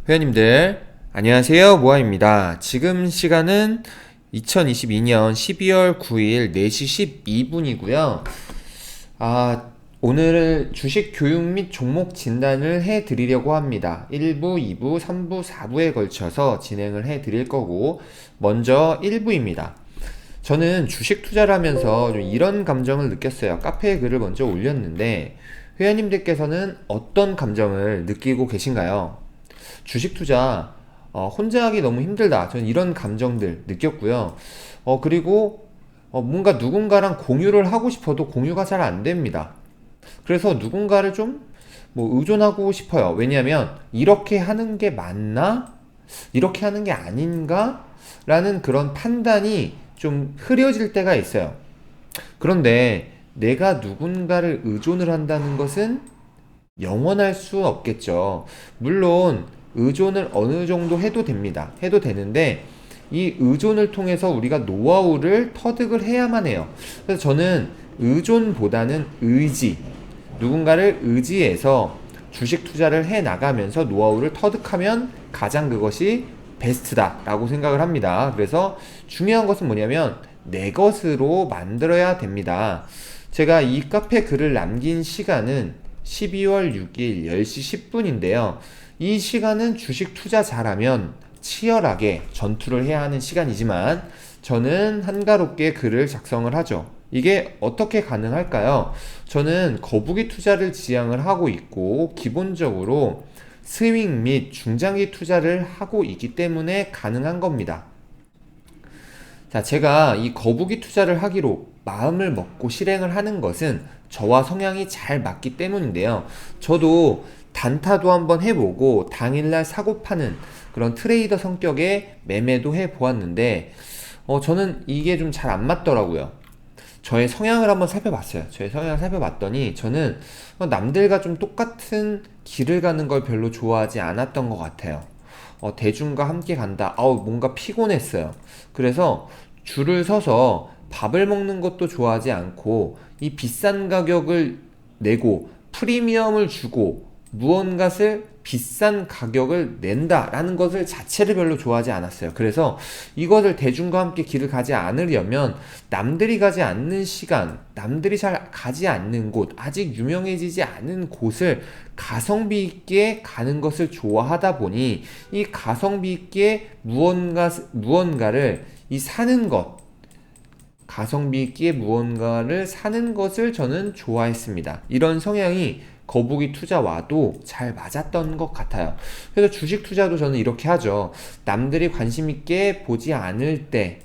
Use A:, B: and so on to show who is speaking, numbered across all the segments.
A: 회원님들 안녕하세요, 모아입니다. 지금 시간은 2022년 12월 9일 4시 12분이고요 오늘 주식 교육 및 종목 진단을 해 드리려고 합니다. 1부, 2부, 3부, 4부에 걸쳐서 진행을 해 드릴 거고, 먼저 1부입니다. 저는 주식 투자를 하면서 좀 이런 감정을 느꼈어요. 카페에 글을 먼저 올렸는데 회원님들께서는 어떤 감정을 느끼고 계신가요? 주식 투자 혼자 하기 너무 힘들다, 저는 이런 감정들 느꼈고요. 그리고 뭔가 누군가랑 공유를 하고 싶어도 공유가 잘 안 됩니다. 그래서 누군가를 좀 의존하고 싶어요. 왜냐하면 이렇게 하는 게 맞나? 이렇게 하는 게 아닌가? 라는 그런 판단이 좀 흐려질 때가 있어요. 그런데 내가 누군가를 의존을 한다는 것은 영원할 수 없겠죠. 물론 의존을 어느 정도 해도 됩니다. 해도 되는데 이 의존을 통해서 우리가 노하우를 터득을 해야만 해요. 그래서 저는 의존보다는 의지, 누군가를 의지해서 주식 투자를 해 나가면서 노하우를 터득하면 가장 그것이 베스트다 라고 생각을 합니다. 그래서 중요한 것은 뭐냐면 내 것으로 만들어야 됩니다. 제가 이 카페 글을 남긴 시간은 12월 6일 10시 10분인데요. 이 시간은 주식 투자 잘하면 치열하게 전투를 해야 하는 시간이지만 저는 한가롭게 글을 작성을 하죠. 이게 어떻게 가능할까요? 저는 거북이 투자를 지향을 하고 있고 기본적으로 스윙 및 중장기 투자를 하고 있기 때문에 가능한 겁니다. 자, 제가 이 거북이 투자를 하기로 마음을 먹고 실행을 하는 것은 저와 성향이 잘 맞기 때문인데요. 저도 단타도 한번 해보고 당일날 사고 파는 그런 트레이더 성격의 매매도 해보았는데 저는 이게 좀 잘 안 맞더라고요. 저의 성향을 한번 살펴봤어요. 저의 성향을 살펴봤더니 저는 남들과 좀 똑같은 길을 가는 걸 별로 좋아하지 않았던 것 같아요. 대중과 함께 간다. 뭔가 피곤했어요. 그래서 줄을 서서 밥을 먹는 것도 좋아하지 않고 이 비싼 가격을 내고 프리미엄을 주고 무언가를 비싼 가격을 낸다라는 것을 자체를 별로 좋아하지 않았어요. 그래서 이것을 대중과 함께 길을 가지 않으려면 남들이 가지 않는 시간, 남들이 잘 가지 않는 곳, 아직 유명해지지 않은 곳을 가성비 있게 가는 것을 좋아하다 보니 이 가성비 있게 무언가를 사는 것, 가성비 있게 무언가를 사는 것을 저는 좋아했습니다. 이런 성향이 거북이 투자와도 잘 맞았던 것 같아요. 그래서 주식 투자도 저는 이렇게 하죠. 남들이 관심 있게 보지 않을 때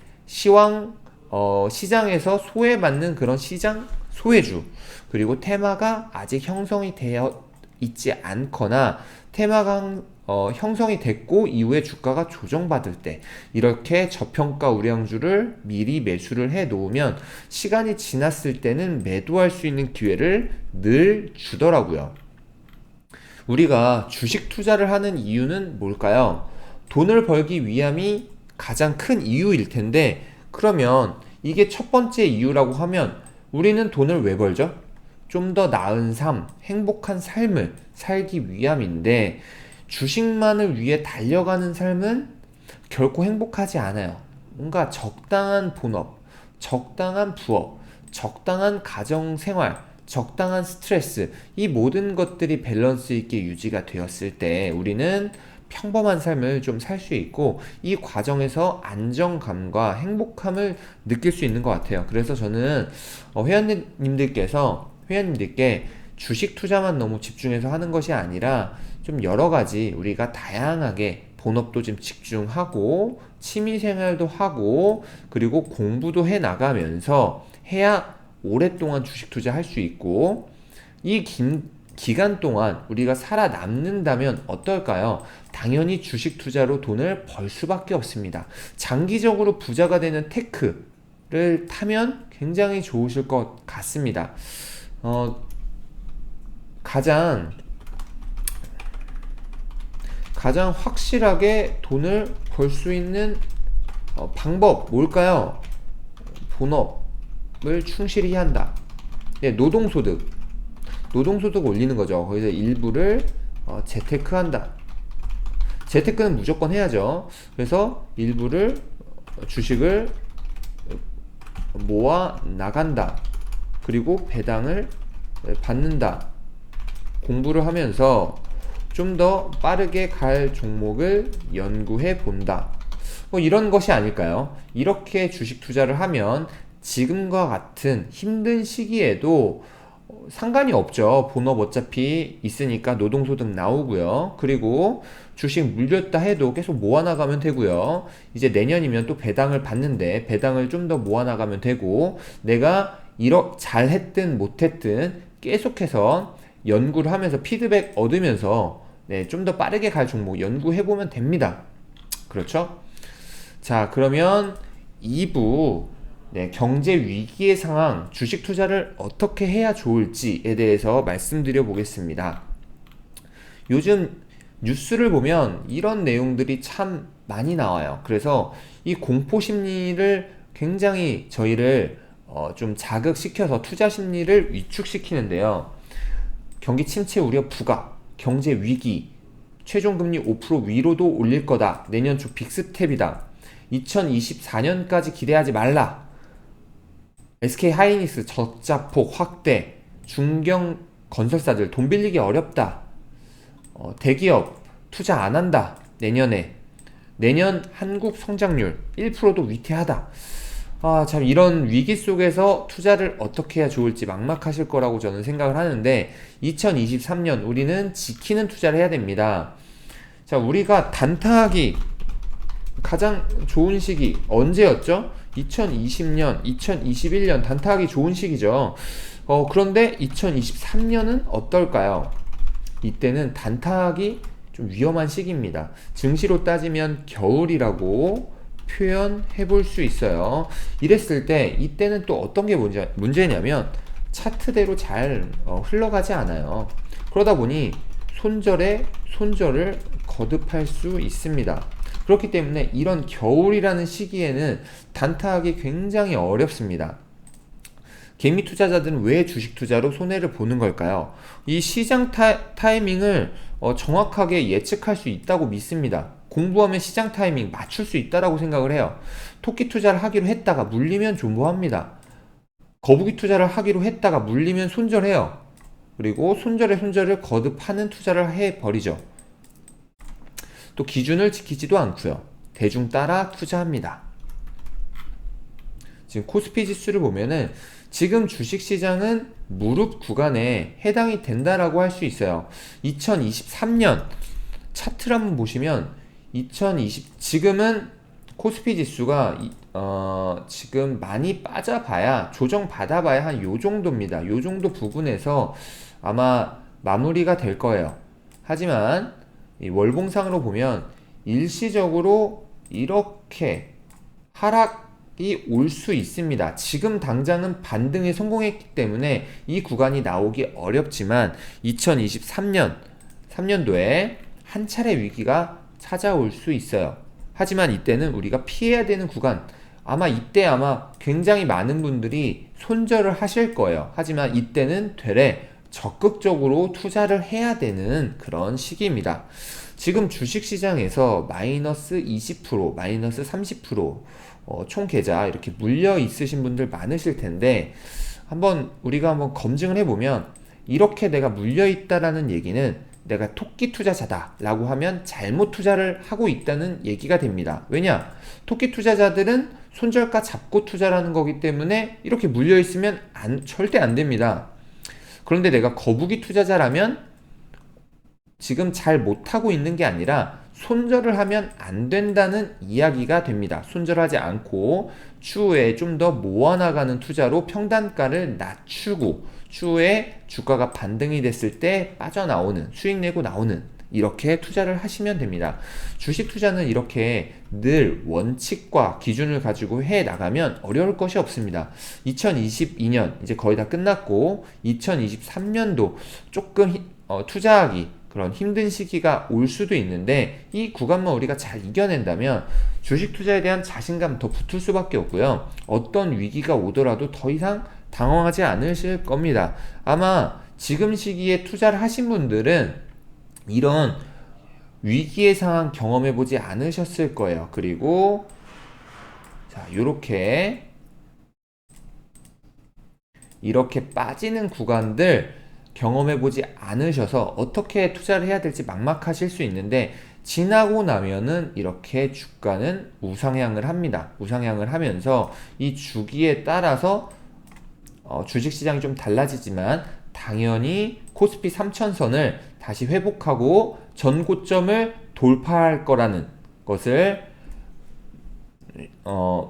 A: 시장에서 소외받는 그런 시장 소외주, 그리고 테마가 아직 형성이 되어 있지 않거나 테마가 형성이 됐고 이후에 주가가 조정받을 때 이렇게 저평가 우량주를 미리 매수를 해 놓으면 시간이 지났을 때는 매도할 수 있는 기회를 늘 주더라고요. 우리가 주식 투자를 하는 이유는 뭘까요? 돈을 벌기 위함이 가장 큰 이유일 텐데, 그러면 이게 첫 번째 이유라고 하면 우리는 돈을 왜 벌죠? 좀 더 나은 삶, 행복한 삶을 살기 위함인데, 주식만을 위해 달려가는 삶은 결코 행복하지 않아요. 뭔가 적당한 본업, 적당한 부업, 적당한 가정생활, 적당한 스트레스, 이 모든 것들이 밸런스 있게 유지가 되었을 때 우리는 평범한 삶을 좀 살 수 있고 이 과정에서 안정감과 행복함을 느낄 수 있는 것 같아요. 그래서 저는 회원님들께 주식 투자만 너무 집중해서 하는 것이 아니라 좀 여러 가지 우리가 다양하게 본업도 좀 집중하고 취미생활도 하고 그리고 공부도 해 나가면서 해야 오랫동안 주식 투자할 수 있고, 이 긴 기간 동안 우리가 살아남는다면 어떨까요? 당연히 주식 투자로 돈을 벌 수밖에 없습니다. 장기적으로 부자가 되는 테크를 타면 굉장히 좋으실 것 같습니다. 가장 확실하게 돈을 벌 수 있는 방법 뭘까요? 본업을 충실히 한다. 노동소득 올리는 거죠. 거기서 일부를 재테크한다. 재테크는 무조건 해야죠. 그래서 일부를 주식을 모아 나간다. 그리고 배당을 받는다. 공부를 하면서 좀 더 빠르게 갈 종목을 연구해 본다. 뭐 이런 것이 아닐까요? 이렇게 주식 투자를 하면 지금과 같은 힘든 시기에도 상관이 없죠. 본업 어차피 있으니까 노동소득 나오고요. 그리고 주식 물렸다 해도 계속 모아나가면 되고요. 이제 내년이면 또 배당을 받는데 배당을 좀 더 모아나가면 되고, 내가 잘했든 못했든 계속해서 연구를 하면서 피드백 얻으면서 좀 더 빠르게 갈 종목 연구해보면 됩니다. 그렇죠? 자, 그러면 2부 경제 위기의 상황, 주식 투자를 어떻게 해야 좋을지에 대해서 말씀드려 보겠습니다. 요즘 뉴스를 보면 이런 내용들이 참 많이 나와요. 그래서 이 공포 심리를 굉장히 저희를 좀 자극시켜서 투자 심리를 위축시키는데요. 경기 침체 우려 부각, 경제 위기, 최종금리 5% 위로도 올릴 거다. 내년 초 빅스텝이다. 2024년까지 기대하지 말라. SK 하이닉스 적자폭 확대, 중견 건설사들 돈 빌리기 어렵다. 대기업 투자 안 한다. 내년 한국 성장률 1%도 위태하다. 참 이런 위기 속에서 투자를 어떻게 해야 좋을지 막막하실 거라고 저는 생각을 하는데, 2023년 우리는 지키는 투자를 해야 됩니다. 자, 우리가 단타하기 가장 좋은 시기 언제였죠? 2020년, 2021년 단타하기 좋은 시기죠. 그런데 2023년은 어떨까요? 이때는 단타하기 좀 위험한 시기입니다. 증시로 따지면 겨울이라고 표현해 볼 수 있어요. 이랬을 때 이때는 또 어떤 게 문제냐면 차트대로 잘 흘러가지 않아요. 그러다 보니 손절에 손절을 거듭할 수 있습니다. 그렇기 때문에 이런 겨울이라는 시기에는 단타하기 굉장히 어렵습니다. 개미 투자자들은 왜 주식 투자로 손해를 보는 걸까요? 이 시장 타이밍을 정확하게 예측할 수 있다고 믿습니다. 공부하면 시장 타이밍 맞출 수 있다라고 생각을 해요. 토끼 투자를 하기로 했다가 물리면 존버합니다. 거북이 투자를 하기로 했다가 물리면 손절해요. 그리고 손절에 손절을 거듭하는 투자를 해버리죠. 또 기준을 지키지도 않고요. 대중 따라 투자합니다. 지금 코스피 지수를 보면은 지금 주식시장은 무릎 구간에 해당이 된다라고 할 수 있어요. 2023년 차트를 한번 보시면 지금은 코스피 지수가 지금 많이 빠져봐야, 조정 받아봐야 한 요 정도입니다. 요 정도 부분에서 아마 마무리가 될 거예요. 하지만 이 월봉상으로 보면 일시적으로 이렇게 하락이 올 수 있습니다. 지금 당장은 반등에 성공했기 때문에 이 구간이 나오기 어렵지만 2023년도에 한 차례 위기가 찾아올 수 있어요. 하지만 이때는 우리가 피해야 되는 구간, 이때 굉장히 많은 분들이 손절을 하실 거예요. 하지만 이때는 되레 적극적으로 투자를 해야 되는 그런 시기입니다. 지금 주식시장에서 마이너스 20%, 마이너스 30%, 총 계좌 이렇게 물려 있으신 분들 많으실 텐데, 우리가 한번 검증을 해보면, 이렇게 내가 물려 있다라는 얘기는 내가 토끼 투자자다 라고 하면 잘못 투자를 하고 있다는 얘기가 됩니다. 왜냐? 토끼 투자자들은 손절가 잡고 투자라는 거기 때문에 이렇게 물려 있으면 절대 안 됩니다. 그런데 내가 거북이 투자자라면 지금 잘 못하고 있는 게 아니라 손절을 하면 안 된다는 이야기가 됩니다. 손절하지 않고 추후에 좀 더 모아나가는 투자로 평단가를 낮추고 추후에 주가가 반등이 됐을 때 빠져나오는, 수익 내고 나오는, 이렇게 투자를 하시면 됩니다. 주식 투자는 이렇게 늘 원칙과 기준을 가지고 해 나가면 어려울 것이 없습니다. 2022년 이제 거의 다 끝났고 2023년도 조금 투자하기 그런 힘든 시기가 올 수도 있는데, 이 구간만 우리가 잘 이겨낸다면 주식 투자에 대한 자신감 더 붙을 수밖에 없고요. 어떤 위기가 오더라도 더 이상 당황하지 않으실 겁니다. 아마 지금 시기에 투자를 하신 분들은 이런 위기의 상황 경험해 보지 않으셨을 거예요. 그리고 자, 이렇게 빠지는 구간들 경험해 보지 않으셔서 어떻게 투자를 해야 될지 막막하실 수 있는데, 지나고 나면은 이렇게 주가는 우상향을 합니다. 우상향을 하면서 이 주기에 따라서 주식시장이 좀 달라지지만 당연히 코스피 3000선을 다시 회복하고 전고점을 돌파할 거라는 것을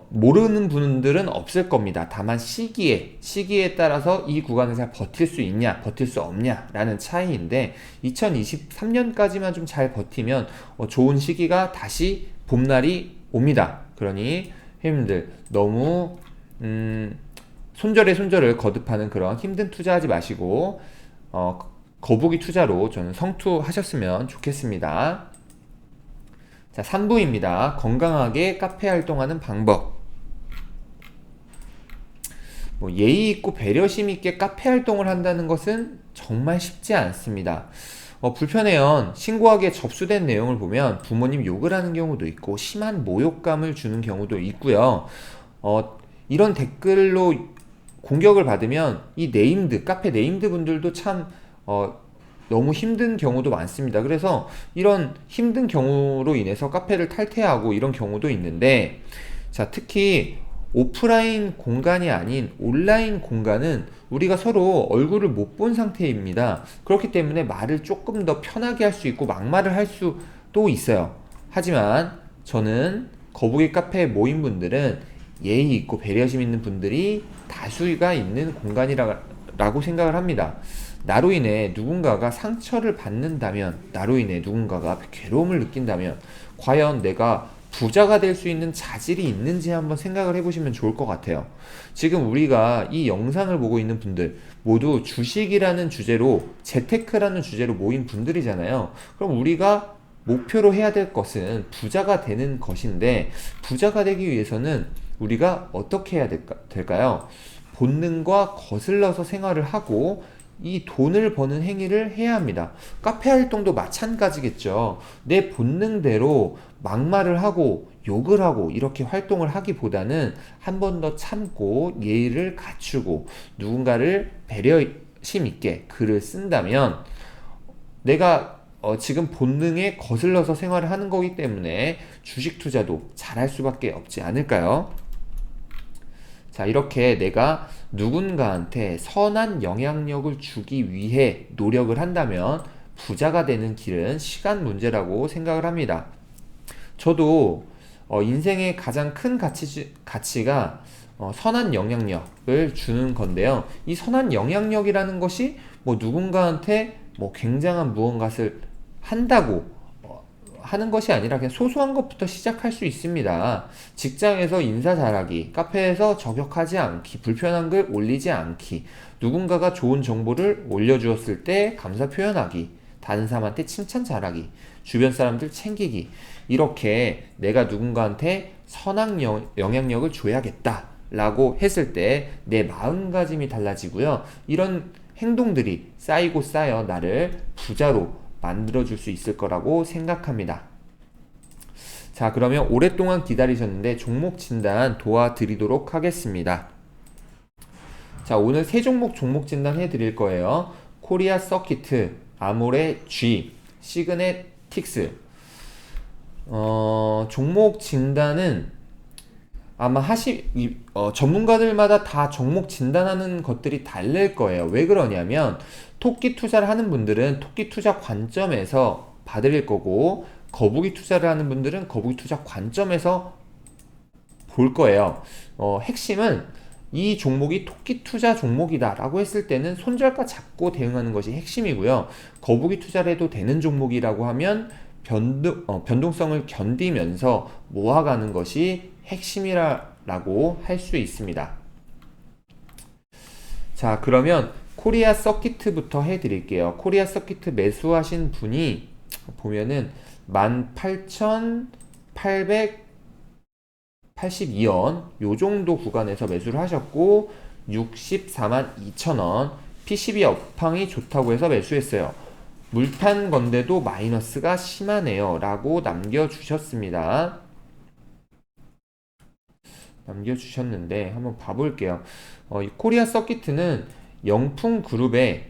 A: 모르는 분들은 없을 겁니다. 다만 시기에 따라서 이 구간을 잘 버틸 수 있냐, 버틸 수 없냐 라는 차이인데, 2023년까지만 좀 잘 버티면 좋은 시기가 다시 봄날이 옵니다. 그러니 회원님들 너무 손절에 손절을 거듭하는 그런 힘든 투자하지 마시고 거북이 투자로 저는 성투하셨으면 좋겠습니다. 자, 3부입니다. 건강하게 카페 활동하는 방법. 예의 있고 배려심 있게 카페 활동을 한다는 것은 정말 쉽지 않습니다. 불편해요. 신고하기에 접수된 내용을 보면 부모님 욕을 하는 경우도 있고 심한 모욕감을 주는 경우도 있고요. 이런 댓글로 공격을 받으면 이 카페 네임드 분들도 참 너무 힘든 경우도 많습니다. 그래서 이런 힘든 경우로 인해서 카페를 탈퇴하고 이런 경우도 있는데, 자, 특히 오프라인 공간이 아닌 온라인 공간은 우리가 서로 얼굴을 못 본 상태입니다. 그렇기 때문에 말을 조금 더 편하게 할 수 있고 막말을 할 수도 있어요. 하지만 저는 거북이 카페에 모인 분들은 예의 있고 배려심 있는 분들이 다수가 있는 공간이라고 생각을 합니다. 나로 인해 누군가가 상처를 받는다면, 나로 인해 누군가가 괴로움을 느낀다면 과연 내가 부자가 될 수 있는 자질이 있는지 한번 생각을 해보시면 좋을 것 같아요. 지금 우리가 이 영상을 보고 있는 분들 모두 주식이라는 주제로, 재테크라는 주제로 모인 분들이잖아요. 그럼 우리가 목표로 해야 될 것은 부자가 되는 것인데, 부자가 되기 위해서는 우리가 어떻게 해야 될까요? 본능과 거슬러서 생활을 하고 이 돈을 버는 행위를 해야 합니다. 카페 활동도 마찬가지겠죠. 내 본능대로 막말을 하고 욕을 하고 이렇게 활동을 하기보다는 한 번 더 참고 예의를 갖추고 누군가를 배려심 있게 글을 쓴다면, 내가 지금 본능에 거슬러서 생활을 하는 거기 때문에 주식 투자도 잘할 수밖에 없지 않을까요? 자, 이렇게 내가 누군가한테 선한 영향력을 주기 위해 노력을 한다면 부자가 되는 길은 시간 문제라고 생각을 합니다. 저도 인생의 가장 큰 가치가 선한 영향력을 주는 건데요. 이 선한 영향력이라는 것이 누군가한테 굉장한 무언가를 한다고 하는 것이 아니라 그냥 소소한 것부터 시작할 수 있습니다. 직장에서 인사 잘하기, 카페에서 저격하지 않기, 불편한 글 올리지 않기, 누군가가 좋은 정보를 올려주었을 때 감사 표현하기, 다른 사람한테 칭찬 잘하기, 주변 사람들 챙기기, 이렇게 내가 누군가한테 선한 영향력을 줘야겠다 라고 했을 때 내 마음가짐이 달라지고요. 이런 행동들이 쌓이고 쌓여 나를 부자로 만들어줄 수 있을 거라고 생각합니다. 자, 그러면 오랫동안 기다리셨는데 종목 진단 도와드리도록 하겠습니다. 자, 오늘 세 종목 진단 해드릴 거예요. 코리아 서키트, 아모레 G, 시그네틱스. 종목 진단은 아마 전문가들마다 다 종목 진단하는 것들이 다를 거예요. 왜 그러냐면 토끼 투자를 하는 분들은 토끼 투자 관점에서 봐드릴 거고, 거북이 투자를 하는 분들은 거북이 투자 관점에서 볼 거예요. 핵심은 이 종목이 토끼 투자 종목이다 라고 했을 때는 손절가 잡고 대응하는 것이 핵심이고요. 거북이 투자를 해도 되는 종목이라고 하면 변동성을 견디면서 모아가는 것이 핵심이라고 할 수 있습니다. 자, 그러면 코리아 서키트부터 해드릴게요. 코리아 서키트 매수하신 분이 보면은 18,882원 요 정도 구간에서 매수를 하셨고 642,200원 PCB 업황이 좋다고 해서 매수했어요. 물 탄 건데도 마이너스가 심하네요 라고 남겨주셨는데 한번 봐볼게요. 이 코리아 서키트는 영풍 그룹의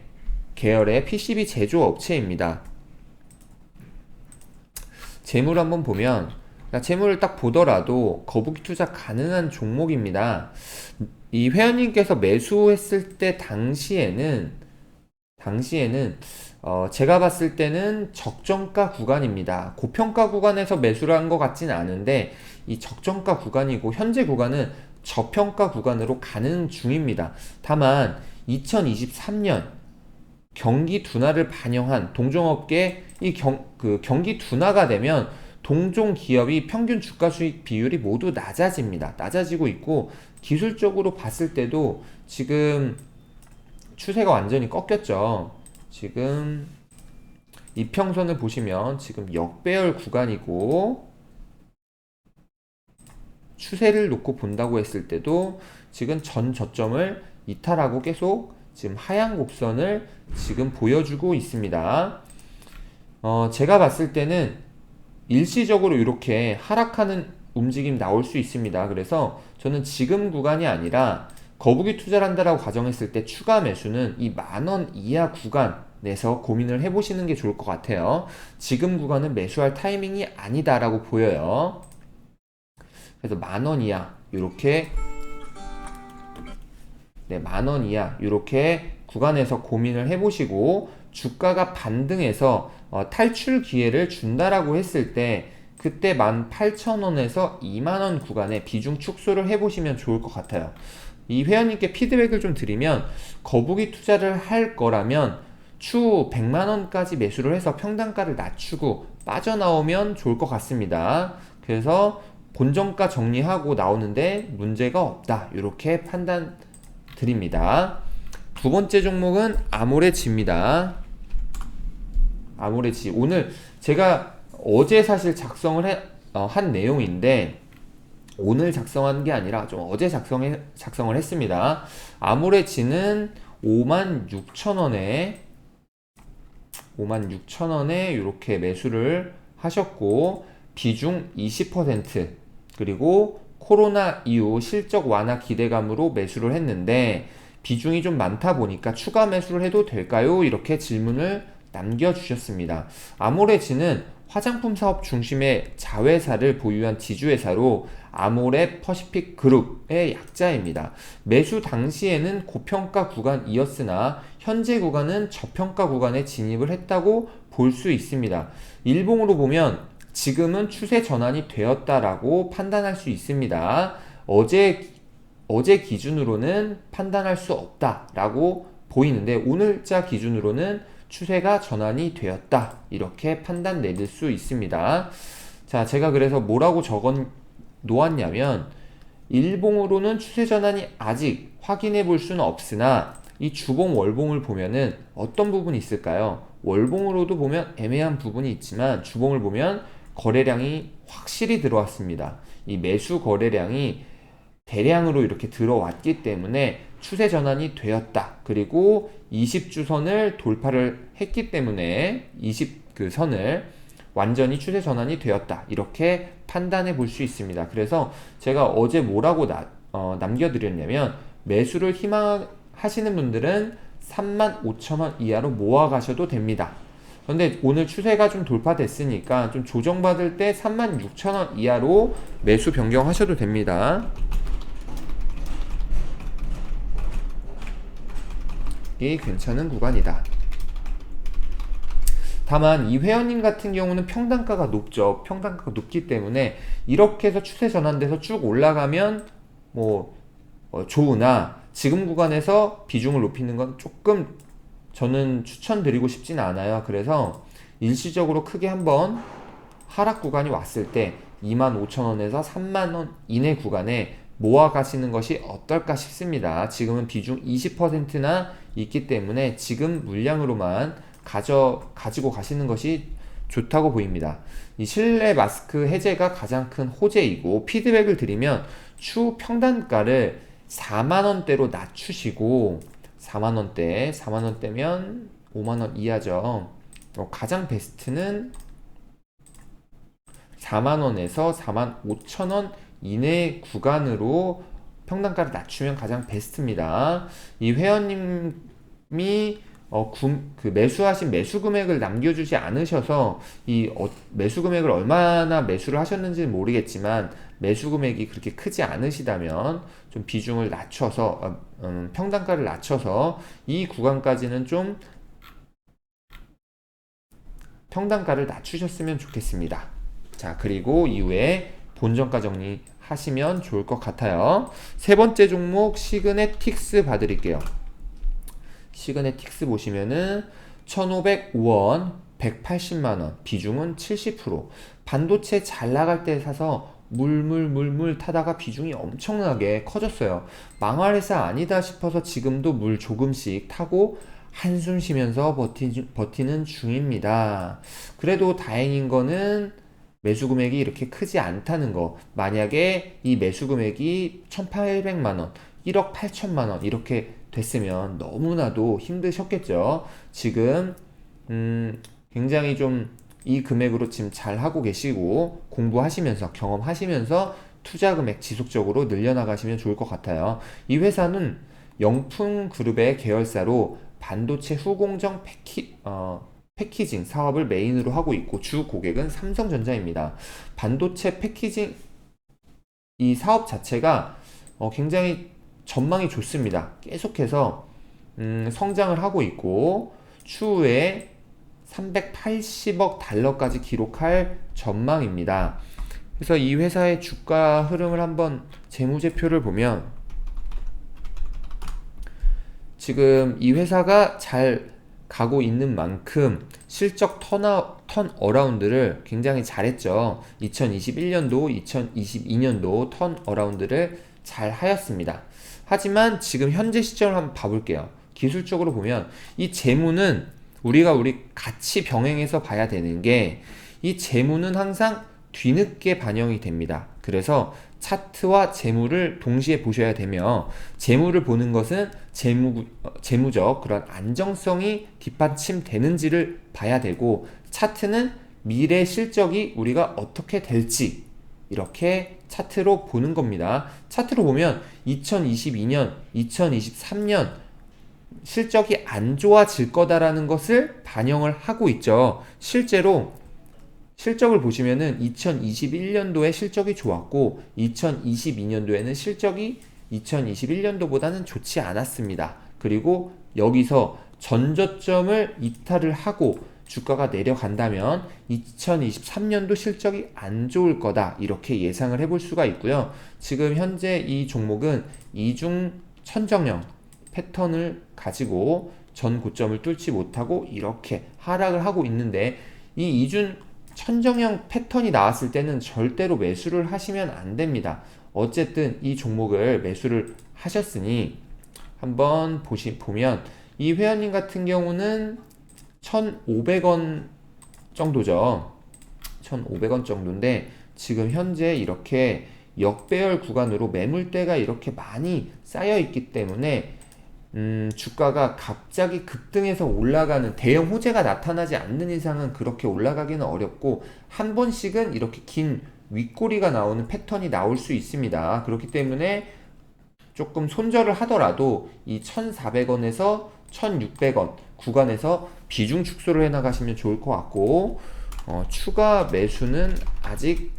A: 계열의 PCB 제조업체입니다. 재물 한번 보면, 재물을 딱 보더라도 거북이 투자 가능한 종목입니다. 이 회원님께서 매수했을 때 당시에는 제가 봤을 때는 적정가 구간입니다. 고평가 구간에서 매수를 한 것 같지는 않은데 이 적정가 구간이고 현재 구간은 저평가 구간으로 가는 중입니다. 다만 2023년 경기 둔화를 반영한 동종업계 경기 둔화가 되면 동종 기업이 평균 주가 수익 비율이 모두 낮아지고 있고 기술적으로 봤을 때도 지금 추세가 완전히 꺾였죠. 지금 이평선을 보시면 지금 역배열 구간이고 추세를 놓고 본다고 했을 때도 지금 전 저점을 이탈하고 계속 지금 하향 곡선을 지금 보여주고 있습니다. 제가 봤을 때는 일시적으로 이렇게 하락하는 움직임 나올 수 있습니다. 그래서 저는 지금 구간이 아니라 거북이 투자를 한다라고 가정했을 때 추가 매수는 이 10,000원 이하 구간에서 고민을 해보시는 게 좋을 것 같아요. 지금 구간은 매수할 타이밍이 아니다라고 보여요. 그래서 10,000원 이하 요렇게 10,000원 이하 요렇게 구간에서 고민을 해보시고 주가가 반등해서 탈출 기회를 준다라고 했을 때 그때 18,000원에서 20,000원 구간에 비중 축소를 해보시면 좋을 것 같아요. 이 회원님께 피드백을 좀 드리면 거북이 투자를 할 거라면 추후 100만원까지 매수를 해서 평단가를 낮추고 빠져나오면 좋을 것 같습니다. 그래서 본정가 정리하고 나오는데 문제가 없다 이렇게 판단 드립니다. 두 번째 종목은 아모레지입니다. 아모레지 오늘 제가 어제 사실 작성을 한 내용인데 오늘 작성한 게 아니라 좀 어제 작성을 했습니다. 아모레지는 56,000원에 이렇게 매수를 하셨고 비중 20% 그리고 코로나 이후 실적 완화 기대감으로 매수를 했는데 비중이 좀 많다 보니까 추가 매수를 해도 될까요? 이렇게 질문을 남겨주셨습니다. 아모레지는 화장품 사업 중심의 자회사를 보유한 지주회사로 아모레 퍼시픽 그룹의 약자입니다. 매수 당시에는 고평가 구간이었으나 현재 구간은 저평가 구간에 진입을 했다고 볼 수 있습니다. 일봉으로 보면 지금은 추세 전환이 되었다라고 판단할 수 있습니다. 어제 기준으로는 판단할 수 없다라고 보이는데 오늘자 기준으로는 추세가 전환이 되었다 이렇게 판단 내릴 수 있습니다. 자, 제가 그래서 뭐라고 적어 놓았냐면 일봉으로는 추세 전환이 아직 확인해 볼 수는 없으나 이 주봉 월봉을 보면은 어떤 부분이 있을까요? 월봉으로도 보면 애매한 부분이 있지만 주봉을 보면 거래량이 확실히 들어왔습니다. 이 매수 거래량이 대량으로 이렇게 들어왔기 때문에 추세 전환이 되었다. 그리고 20주선을 돌파를 했기 때문에 20선을 완전히 추세 전환이 되었다. 이렇게 판단해 볼 수 있습니다. 그래서 제가 어제 뭐라고 남겨드렸냐면 매수를 희망하시는 분들은 35,000원 이하로 모아 가셔도 됩니다. 그런데 오늘 추세가 좀 돌파됐으니까 좀 조정받을 때 36,000원 이하로 매수 변경하셔도 됩니다. 이 괜찮은 구간이다. 다만 이 회원님 같은 경우는 평단가가 높죠. 평단가가 높기 때문에 이렇게 해서 추세 전환돼서 쭉 올라가면 좋으나 지금 구간에서 비중을 높이는 건 조금 저는 추천드리고 싶진 않아요. 그래서 일시적으로 크게 한번 하락 구간이 왔을 때 25,000원에서 30,000원 이내 구간에 모아 가시는 것이 어떨까 싶습니다. 지금은 비중 20%나 있기 때문에 지금 물량으로만 가지고 가시는 것이 좋다고 보입니다. 이 실내 마스크 해제가 가장 큰 호재이고 피드백을 드리면 추후 평단가를 4만원대로 낮추시고 4만원대면 5만원 이하죠. 가장 베스트는 4만원에서 4만5천원 이내 구간으로 평단가를 낮추면 가장 베스트입니다. 이 회원님이 매수하신 매수 금액을 남겨주지 않으셔서 매수 금액을 얼마나 매수를 하셨는지는 모르겠지만 매수 금액이 그렇게 크지 않으시다면 좀 비중을 낮춰서 평단가를 낮춰서 이 구간까지는 좀 평단가를 낮추셨으면 좋겠습니다. 자, 그리고 이후에 본전가 정리하시면 좋을 것 같아요. 세 번째 종목 시그네틱스 봐드릴게요. 시그네틱스 보시면은 1,505원 180만원, 비중은 70%. 반도체 잘 나갈 때 사서 물물 타다가 비중이 엄청나게 커졌어요. 망할 회사 아니다 싶어서 지금도 물 조금씩 타고 한숨 쉬면서 버티는 중입니다. 그래도 다행인 거는 매수 금액이 이렇게 크지 않다는 거. 만약에 이 매수 금액이 1,800만원, 1억 8천만원 이렇게 됐으면 너무나도 힘드셨겠죠. 지금 굉장히 좀 이 금액으로 지금 잘 하고 계시고 공부하시면서 경험하시면서 투자 금액 지속적으로 늘려나가시면 좋을 것 같아요. 이 회사는 영풍그룹의 계열사로 반도체 후공정 패키징 사업을 메인으로 하고 있고 주 고객은 삼성전자입니다. 반도체 패키징 이 사업 자체가 굉장히 전망이 좋습니다. 계속해서 성장을 하고 있고 추후에 380억 달러까지 기록할 전망입니다. 그래서 이 회사의 주가 흐름을 한번 재무제표를 보면 지금 이 회사가 잘 가고 있는 만큼 실적 턴어라운드를 굉장히 잘했죠. 2021년도, 2022년도 턴어라운드를 잘 하였습니다. 하지만 지금 현재 시점을 한번 봐볼게요. 기술적으로 보면 이 재무는 우리 같이 병행해서 봐야 되는 게 이 재무는 항상 뒤늦게 반영이 됩니다. 그래서 차트와 재무를 동시에 보셔야 되며 재무를 보는 것은 재무적 그런 안정성이 뒷받침되는지를 봐야 되고 차트는 미래 실적이 우리가 어떻게 될지 이렇게 차트로 보는 겁니다. 차트로 보면 2022년, 2023년 실적이 안 좋아질 거다라는 것을 반영을 하고 있죠. 실제로 실적을 보시면은 2021년도에 실적이 좋았고 2022년도에는 실적이 2021년도보다는 좋지 않았습니다. 그리고 여기서 전저점을 이탈을 하고 주가가 내려간다면 2023년도 실적이 안 좋을 거다 이렇게 예상을 해볼 수가 있고요. 지금 현재 이 종목은 이중 천정형 패턴을 가지고 전 고점을 뚫지 못하고 이렇게 하락을 하고 있는데 이 이중 천정형 패턴이 나왔을 때는 절대로 매수를 하시면 안 됩니다. 어쨌든 이 종목을 매수를 하셨으니 한번 보면 이 회원님 같은 경우는 1,500원 정도죠. 1,500원 정도인데 지금 현재 이렇게 역배열 구간으로 매물대가 이렇게 많이 쌓여 있기 때문에 주가가 갑자기 급등해서 올라가는 대형 호재가 나타나지 않는 이상은 그렇게 올라가기는 어렵고 한 번씩은 이렇게 긴 윗꼬리가 나오는 패턴이 나올 수 있습니다. 그렇기 때문에 조금 손절을 하더라도 이 1,400원에서 1,600원 구간에서 비중 축소를 해 나가시면 좋을 것 같고 추가 매수는 아직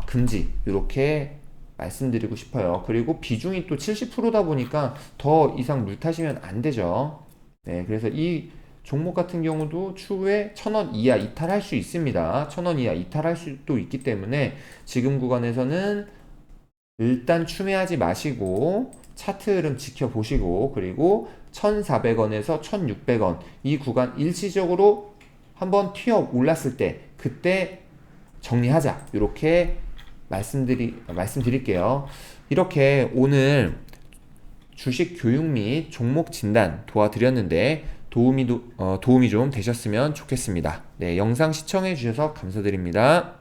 A: 금지 이렇게 말씀드리고 싶어요. 그리고 비중이 또 70%다 보니까 더 이상 물 타시면 안 되죠. 네, 그래서 이 종목 같은 경우도 추후에 1,000원 이하 이탈할 수 있습니다. 1,000원 이하 이탈할 수도 있기 때문에 지금 구간에서는 일단 추매하지 마시고 차트 흐름 지켜보시고 그리고 1,400원에서 1,600원 이 구간 일시적으로 한번 튀어 올랐을 때 그때 정리하자 이렇게 말씀드릴게요. 이렇게 오늘 주식 교육 및 종목 진단 도와드렸는데 도움이 좀 되셨으면 좋겠습니다. 네, 영상 시청해 주셔서 감사드립니다.